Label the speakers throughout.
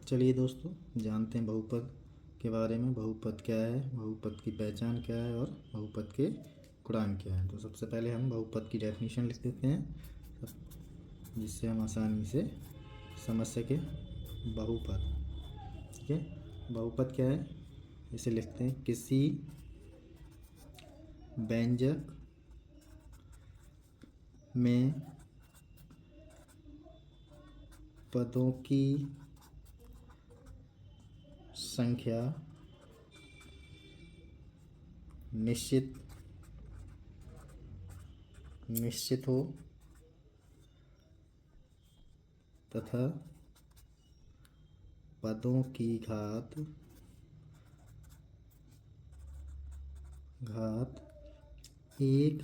Speaker 1: चलिए दोस्तों, जानते हैं बहुपद के बारे में। बहुपद क्या है, बहुपद की पहचान क्या है और बहुपद के गुणांक क्या है। तो सबसे पहले हम बहुपद की डेफिनेशन लिख देते हैं, जिससे हम आसानी से समझ सकें बहुपद। ठीक है, बहुपद क्या है, इसे लिखते हैं किसी व्यंजक में पदों की संख्या निश्चित हो तथा पदों की घात एक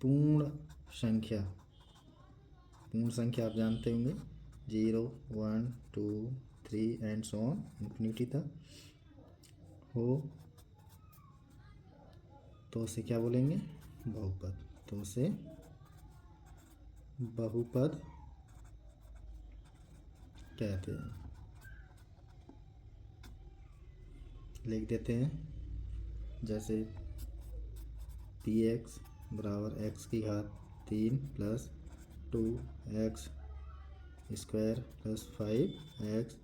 Speaker 1: पूर्ण संख्या आप जानते होंगे, 0, 1, 2, 3 एंड सो ऑन इन्फिनिटी तक हो तो उसे क्या बोलेंगे, बहुपद। तो उसे बहुपद कहते हैं। लिख देते हैं, जैसे px बराबर x की घात 3 plus 2x square plus 5x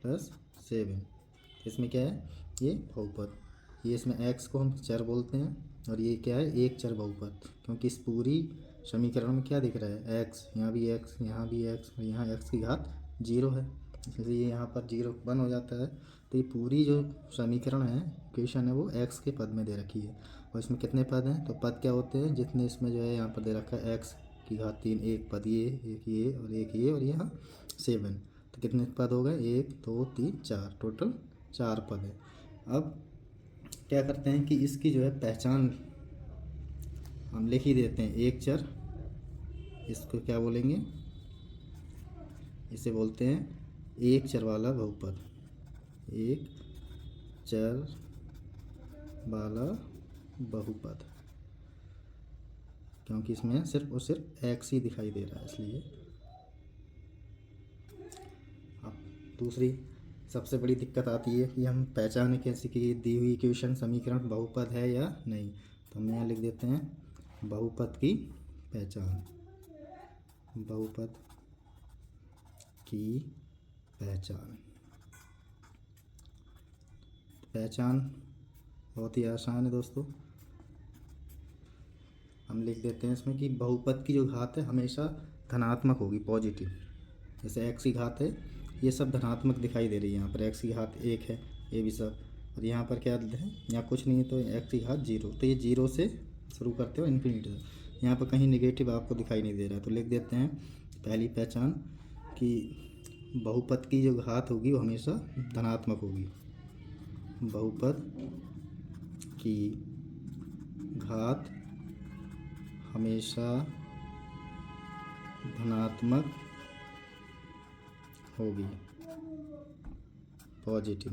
Speaker 1: plus 7। इसमें क्या है, ये बहुपद। ये इसमें x को हम चर बोलते हैं और ये क्या है, एक चर बहुपद, क्योंकि इस पूरी समीकरण में क्या दिख रहा है, x, यहाँ भी x, यहाँ भी x और यहाँ x की घात 0 है, इसलिए यहाँ पर 0 1 हो जाता है। तो ये पूरी जो समीकरण है, इक्वेशन है, वो x के पद में दे रखी है। और इसमें कितने पद हैं, तो पद क्या होते हैं, जितने इसमें जो है यहाँ पर दे रखा है x की घात 3, एक पद ये, एक ये और एक ये और यहाँ 7। तो कितने पद हो गए, 1 2 3 4, टोटल 4 पद है। अब क्या करते हैं कि इसकी जो है पहचान हम लिख ही देते हैं, एक चर। इसको क्या बोलेंगे, इसे बोलते हैं एक चर वाला बहुपद। एक चर वाला बहुपद, क्योंकि इसमें सिर्फ और सिर्फ x ही दिखाई दे रहा है, इसलिए। अब दूसरी सबसे बड़ी दिक्कत आती है कि हम पहचाने कैसे कि दी हुई इक्वेशन समीकरण बहुपद है या नहीं। तो हम यहाँ लिख देते हैं बहुपद की पहचान। बहुपद की पहचान बहुत ही आसान है दोस्तों। हम लिख देते हैं इसमें कि बहुपद की जो घात है हमेशा धनात्मक होगी, पॉजिटिव। जैसे x की घात है, ये सब धनात्मक दिखाई दे रही है। यहाँ पर x की घात 1 है, ये भी सब। और यहाँ पर क्या है, यहाँ कुछ नहीं है, तो x की घात 0। तो ये 0 से शुरू करते हो इन्फिनिटी तक। यहाँ पर कहीं निगेटिव आपको दिखाई नहीं दे रहा है, तो लिख देते हैं पहली पहचान कि बहुपद की जो घात होगी वो हमेशा धनात्मक होगी। बहुपद की घात हमेशा धनात्मक होगी, पॉजिटिव।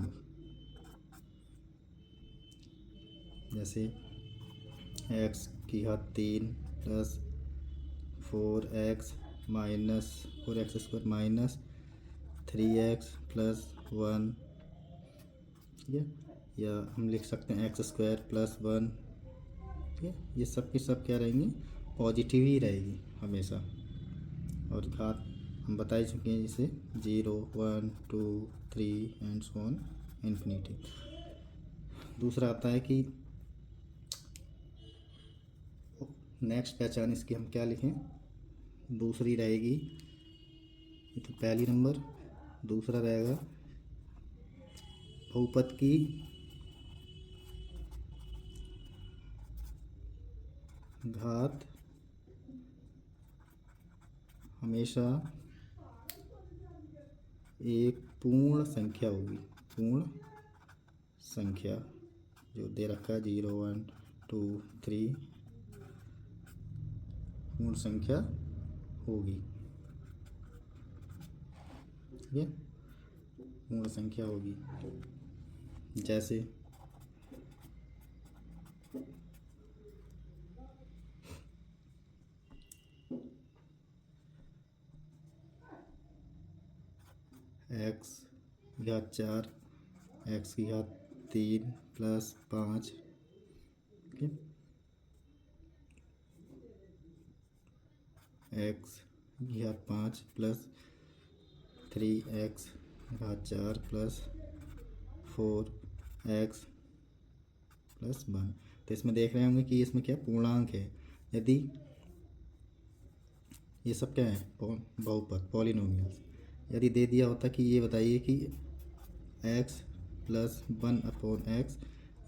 Speaker 1: जैसे x की घात 3 plus 4x minus 4x square minus 3x plus 1, ठीक है। या हम लिख सकते हैं x स्क्वायर प्लस 1, ठीक है। ये सब की सब क्या रहेंगी, पॉजिटिव ही रहेगी हमेशा। और घात हम बता ही चुके हैं, जैसे 0 1 2 3 एंड सो ऑन इन्फिनिटी। दूसरा आता है कि नेक्स्ट पहचान इसकी हम क्या लिखें, दूसरी रहेगी, ये तो पहली नंबर। दूसरा रहेगा बहुपद की घात हमेशा एक पूर्ण संख्या होगी। पूर्ण संख्या जो दे रखा है 0 1 2 3, पूर्ण संख्या होगी, ठीक है, पूर्ण संख्या होगी। जैसे एक्स की घात 4 एक्स की घात 3 प्लस 5, ठीक है, एक्स की घात 5 प्लस 3x घात 4 प्लस 4x प्लस 1। तो इसमें देख रहे होंगे कि इसमें क्या पूर्णांक है। यदि ये सब क्या है बहुपद पॉलिनोमियल्स, यदि दे दिया होता कि ये बताइए कि x प्लस 1/x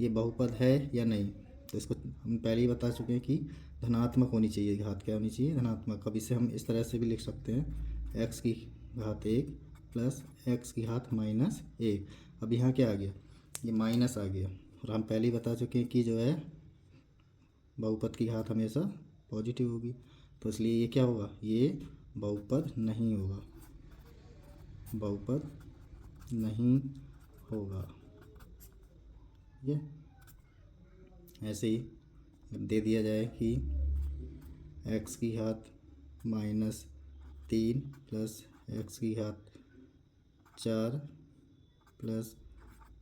Speaker 1: ये बहुपद है या नहीं, तो इसको हम पहले ही बता चुके हैं कि धनात्मक होनी चाहिए, घात क्या होनी चाहिए, धनात्मक। अब इसे हम इस तरह से भी लिख सकते हैं x की घात 1 प्लस x की घात -1। अब यहाँ क्या आ गया, ये माइनस आ गया, और हम पहले ही बता चुके हैं कि जो है बहुपद की घात हमेशा पॉजिटिव होगी, तो इसलिए ये क्या होगा, ये बहुपद नहीं होगा, बहुपद नहीं होगा। ये ऐसे ही दे दिया जाए कि x की घात -3 प्लस x की घात 4 प्लस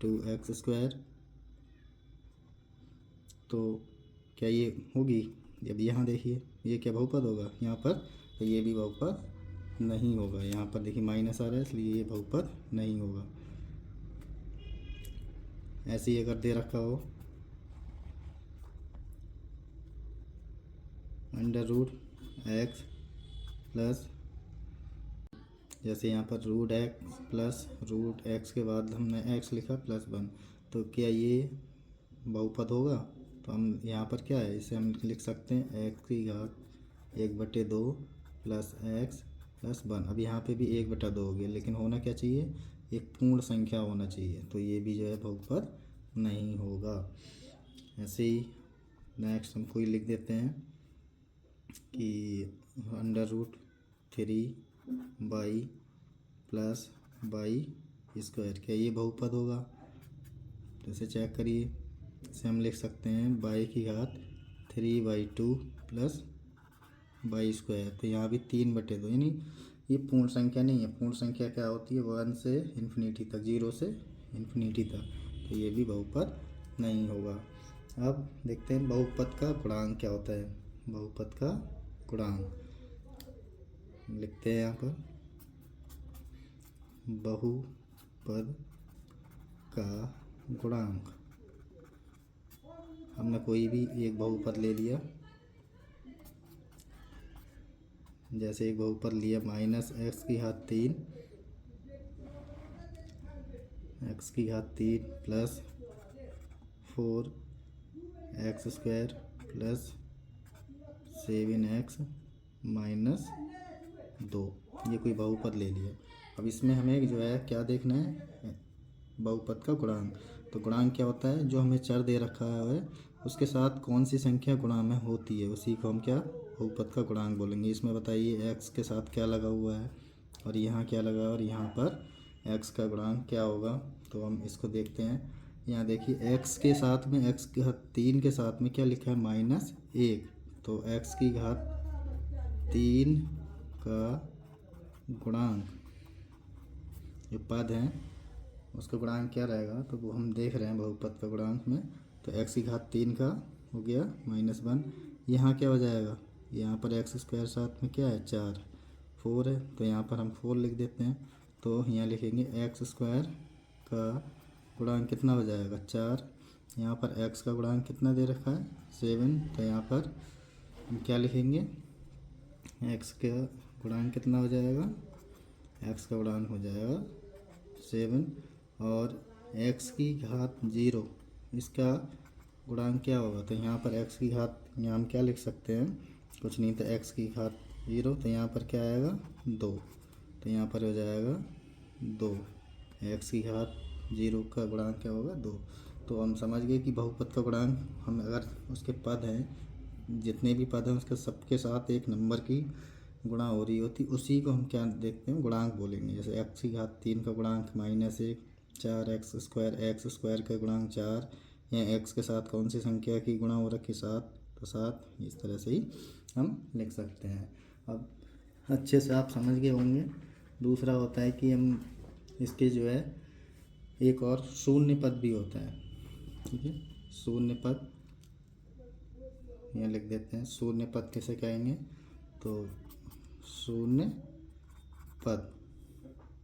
Speaker 1: 2x², तो क्या ये होगी। अब यहाँ देखिए ये क्या बहुपद होगा यहाँ पर, तो ये भी बहुपद नहीं होगा। यहाँ पर देखिए माइनस आ रहा है, इसलिए ये बहुपद नहीं होगा। ऐसे ही अगर दे रखा हो √x प्लस, जैसे यहाँ पर √x प्लस √x के बाद हमने x लिखा प्लस 1, तो क्या ये बहुपद होगा। तो हम यहाँ पर क्या है, इसे हम लिख सकते हैं x की घात 1/2 प्लस x प्लस 1। अब यहाँ पे भी 1/2 हो गया, लेकिन होना क्या चाहिए, एक पूर्ण संख्या होना चाहिए, तो ये भी जो है बहुपद नहीं होगा। ऐसे ही नेक्स्ट हम कोई लिख देते हैं कि √3y प्लस y², क्या ये बहुपद होगा। तो इसे चेक करिए, इसे हम लिख सकते हैं y की घात 3/2 प्लस y²। तो यहाँ भी 3/2, यानी ये पूर्ण संख्या नहीं है। पूर्ण संख्या क्या होती है, 1 से इन्फिनिटी तक, 0 से इन्फिनिटी तक, तो ये भी बहुपद नहीं होगा। अब देखते हैं बहुपद का गुणांक क्या होता है। बहुपद का गुणांक लिखते हैं यहाँ पर, बहुपद का गुणांक, हमने कोई भी एक बहुपद ले लिया, जैसे एक बहुपद लिया -x की घात 3 x की घात 3 प्लस 4x² प्लस 7x -2, ये कोई बहुपद ले लिया। अब इसमें हमें जो है क्या देखना है, बहुपद का गुणांक। तो गुणांक क्या होता है, जो हमें चर दे रखा है उसके साथ कौन सी संख्या गुणा में होती है, उसी को हम क्या बहुपद का गुणांक बोलेंगे। इसमें बताइए x के साथ क्या लगा हुआ है और यहाँ क्या लगा है, और यहाँ पर x का गुणांक क्या होगा। तो हम इसको देखते हैं। यहाँ देखिए x के साथ में x की घात 3 के साथ में क्या लिखा है, -1, तो x की घात 3 का गुणांक जो पद है उसका गुणांक क्या रहेगा, तो वो हम देख रहे हैं बहुपद का गुणांक में। तो x की घात 3 का हो गया -1, यहाँ क्या हो जाएगा, यहाँ पर x² साथ में क्या है 4, 4 है, तो यहाँ पर हम 4 लिख देते हैं। तो यहाँ लिखेंगे x² का गुणांक कितना हो जाएगा 4, यहाँ पर x का गुणांक कितना दे रखा है 7, तो यहाँ पर हम क्या लिखेंगे, x का गुणांक कितना हो जाएगा, x का गुणांक हो जाएगा 7, और x की घात 0 इसका गुणांक क्या होगा। तो यहाँ पर x की घात, यहाँ हम क्या लिख सकते हैं, कुछ नहीं, तो x की घात 0, तो यहाँ पर क्या आएगा 2, तो यहाँ पर हो जाएगा 2, x की घात 0 का गुणांक क्या होगा 2। तो हम समझ गए कि बहुपद का गुणांक, हम अगर उसके पद हैं, जितने भी पद हैं उसके सबके साथ एक नंबर की गुणा हो रही होती, उसी को हम क्या देखते हैं गुणांक बोलेंगे। जैसे x की घात 3 का गुणांक -1, 4x² x² का गुणांक 4, या x के साथ कौन सी संख्या की गुणा हो रखी 7, तो 7, इस तरह से ही हम लिख सकते हैं। अब अच्छे से आप समझ गए होंगे। दूसरा होता है कि हम इसके जो है एक और शून्य पद भी होता है, ठीक है। शून्य पद यहाँ लिख देते हैं। शून्य पद कैसे कहेंगे, तो शून्य पद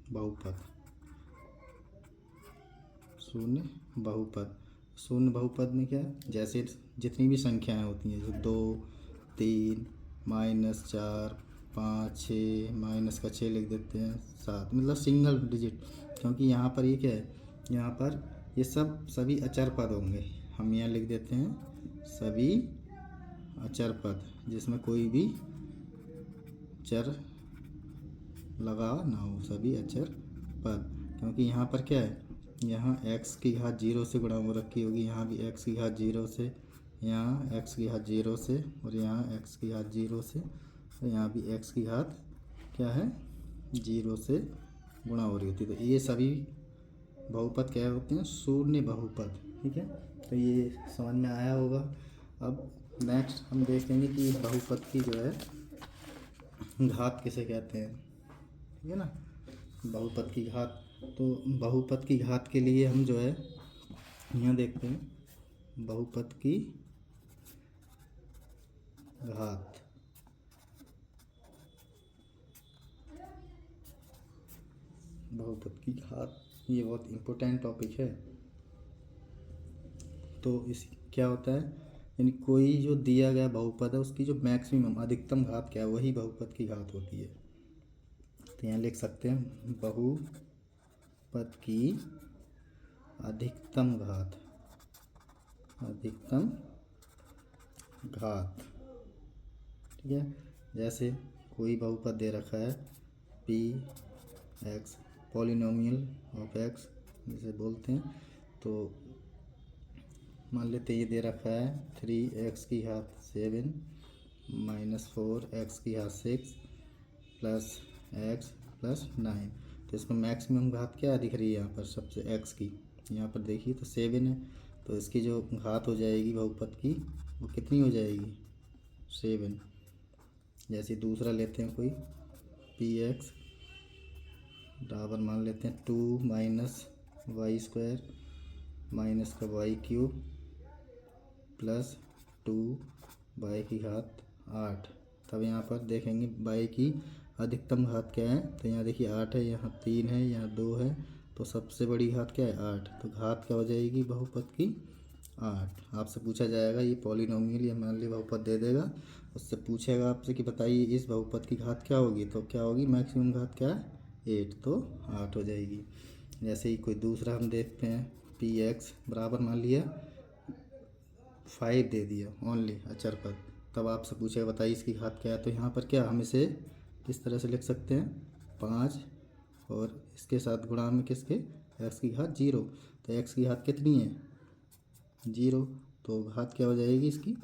Speaker 1: बहुपद, शून्य बहुपद। शून्य बहुपद में क्या है, जैसे जितनी भी संख्याएं होती हैं, जैसे 2, 3, -4, 5, 6, माइनस का 6 लिख देते हैं, 7, मतलब सिंगल डिजिट। क्योंकि यहाँ पर ये क्या है, यहाँ पर ये सभी अचर पद होंगे। हम यहाँ लिख देते हैं सभी अचर पद, जिसमें कोई भी चर लगा ना हो, सभी अचर पद। क्योंकि यहाँ पर क्या है, यहाँ x की घात 0 से गुणा हो रखी होगी, यहाँ भी x की घात 0 से, यहाँ x की घात 0 से, और यहाँ x की घात 0 से, और यहाँ भी x की घात क्या है 0 से गुणा हो रही होती है। तो ये सभी बहुपद क्या होते हैं, शून्य बहुपद, ठीक है। तो ये समझ में आया होगा। अब नेक्स्ट हम देखेंगे कि बहुपद की जो है घात किसे कहते हैं, ठीक है ना। बहुपद की घात, तो बहुपद की घात के लिए हम जो है यहाँ देखते हैं बहुपद की घात। बहुपद की घात ये बहुत इम्पोर्टेंट टॉपिक है। तो इस क्या होता है, यानी कोई जो दिया गया बहुपद है उसकी जो मैक्सिमम अधिकतम घात क्या है, वही बहुपद की घात होती है। तो यहाँ लिख सकते हैं बहुपद की अधिकतम घात, अधिकतम घात, ठीक है। जैसे कोई बहुपद दे रखा है px, पॉलिनोमियल ऑफ x जिसे बोलते हैं। तो मान लेते ये दे रखा है 3x की घात 7 -4x की घात 6 प्लस x प्लस 9। तो इसमें मैक्सिमम घात क्या दिख रही है यहाँ पर, सबसे x की, यहाँ पर देखिए तो 7 है। तो इसकी जो घात हो जाएगी बहुपद की वो कितनी हो जाएगी, 7। जैसे दूसरा लेते हैं कोई px बराबर मान लेते हैं 2 - y² माइनस का y³ प्लस 2y की घात 8। तब यहाँ पर देखेंगे y की अधिकतम घात क्या है, तो यहाँ देखिए 8 है, यहाँ 3 है, यहाँ 2 है, तो सबसे बड़ी घात क्या है 8। तो घात क्या हो जाएगी बहुपद की 8। आपसे पूछा जाएगा ये पॉलिनोमियल या मान ली बहुपद दे देगा, उससे पूछेगा आपसे कि बताइए इस बहुपद की घात क्या होगी, तो क्या होगी मैक्सिमम घात क्या है 8, तो 8 हो जाएगी। जैसे ही कोई दूसरा हम देखते हैं px बराबर मान लिया 5 दे दिया ओनली अचर पद। तब आपसे पूछेगा बताइए इसकी घात क्या है, तो यहाँ पर क्या हम इसे किस तरह से लिख सकते हैं 5 और इसके साथ गुणा में किसके x की घात 0। तो x की घात कितनी है 0, तो घात क्या हो जाएगी इसकी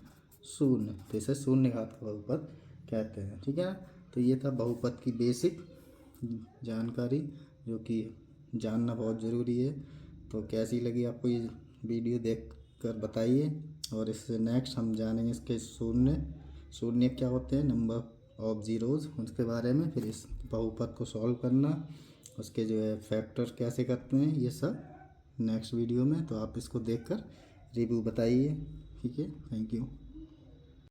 Speaker 1: 0। तो इसे शून्य घात का बहुपद कहते हैं, ठीक है ना। तो ये था बहुपद की बेसिक जानकारी, जो कि जानना बहुत ज़रूरी है। तो कैसी लगी आपको ये वीडियो देख कर बताइए। और इससे नेक्स्ट हम जानेंगे इसके शून्य क्या होते हैं, नंबर ऑफ ज़ीरोज़, उसके बारे में। फिर इस बहुपद को सॉल्व करना, उसके जो है फैक्टर कैसे करते हैं, ये सब नेक्स्ट वीडियो में। तो आप इसको देखकर रिव्यू बताइए, ठीक है। Thank you.